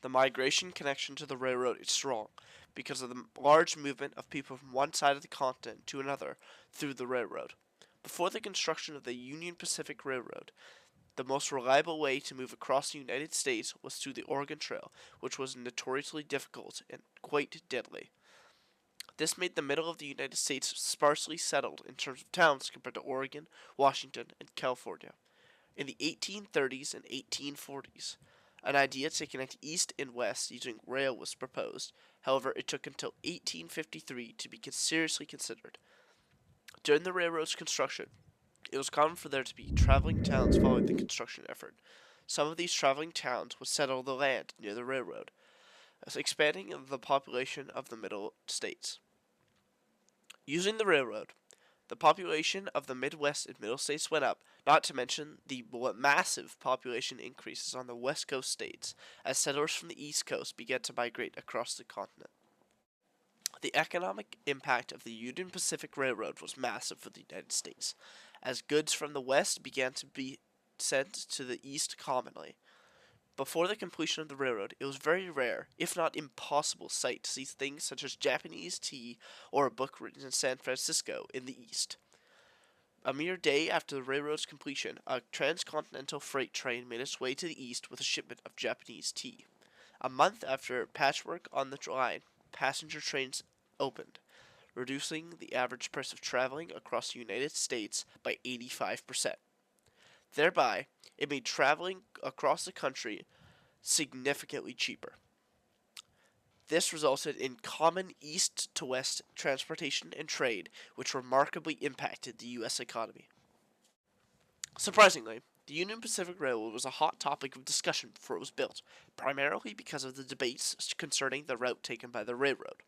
The migration connection to the railroad is strong because of the large movement of people from one side of the continent to another through the railroad. Before the construction of the Union Pacific Railroad, the most reliable way to move across the United States was through the Oregon Trail, which was notoriously difficult and quite deadly. This made the middle of the United States sparsely settled in terms of towns compared to Oregon, Washington, and California. In the 1830s and 1840s, an idea to connect east and west using rail was proposed. However, it took until 1853 to be seriously considered. During the railroad's construction, it was common for there to be traveling towns following the construction effort. Some of these traveling towns would settle the land near the railroad, expanding the population of the Middle States. Using the railroad, the population of the Midwest and Middle States went up, not to mention the massive population increases on the West Coast states as settlers from the East Coast began to migrate across the continent. The economic impact of the Union Pacific Railroad was massive for the United States, as goods from the West began to be sent to the East commonly. Before the completion of the railroad, it was very rare, if not impossible, sight to see things such as Japanese tea or a book written in San Francisco in the East. A mere day after the railroad's completion, a transcontinental freight train made its way to the east with a shipment of Japanese tea. A month after patchwork on the line, passenger trains opened, reducing the average price of traveling across the United States by 85%. Thereby, it made traveling across the country significantly cheaper. This resulted in common east to west transportation and trade, which remarkably impacted the U.S. economy. Surprisingly, the Union Pacific Railroad was a hot topic of discussion before it was built, primarily because of the debates concerning the route taken by the railroad.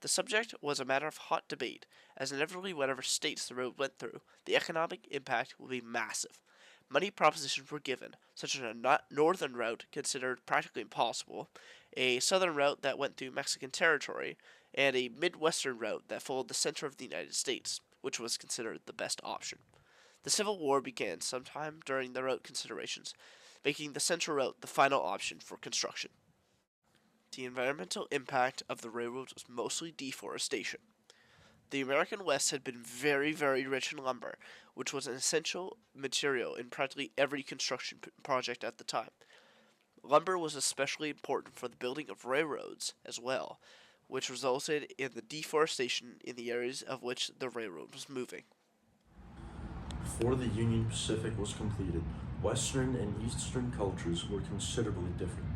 The subject was a matter of hot debate, as inevitably whatever states the road went through, the economic impact will be massive. Many propositions were given, such as a northern route considered practically impossible, a southern route that went through Mexican territory, and a midwestern route that followed the center of the United States, which was considered the best option. The Civil War began sometime during the route considerations, making the central route the final option for construction. The environmental impact of the railroads was mostly deforestation. The American West had been very, very rich in lumber, which was an essential material in practically every construction project at the time. Lumber was especially important for the building of railroads as well, which resulted in the deforestation in the areas of which the railroad was moving. Before the Union Pacific was completed, Western and Eastern cultures were considerably different.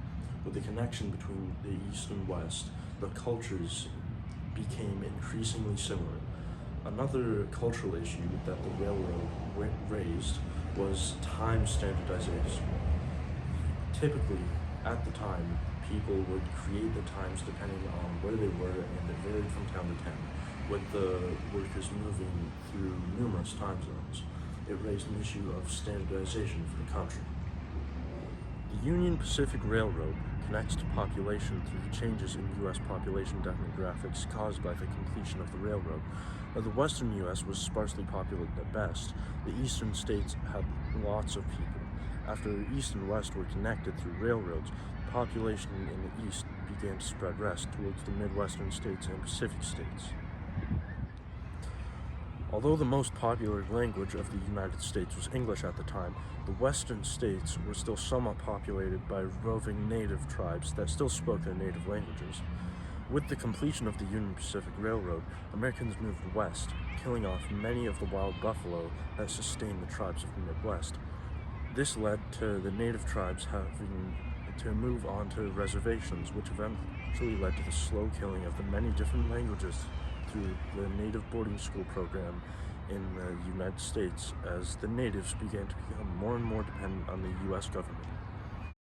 With the connection between the East and West, the cultures became increasingly similar. Another cultural issue that the railroad raised was time standardization. Typically, at the time, people would create the times depending on where they were, and it varied from town to town. With the workers moving through numerous time zones, it raised an issue of standardization for the country. The Union Pacific Railroad connects to population through the changes in U.S. population demographics caused by the completion of the railroad. Though the western U.S. was sparsely populated at best, the eastern states had lots of people. After the east and west were connected through railroads, the population in the east began to spread west towards the Midwestern states and Pacific states. Although the most popular language of the United States was English at the time, the western states were still somewhat populated by roving native tribes that still spoke their native languages. With the completion of the Union Pacific Railroad, Americans moved west, killing off many of the wild buffalo that sustained the tribes of the Midwest. This led to the native tribes having to move onto reservations, which eventually led to the slow killing of the many different languages through the native boarding school program in the United States as the natives began to become more and more dependent on the U.S. government.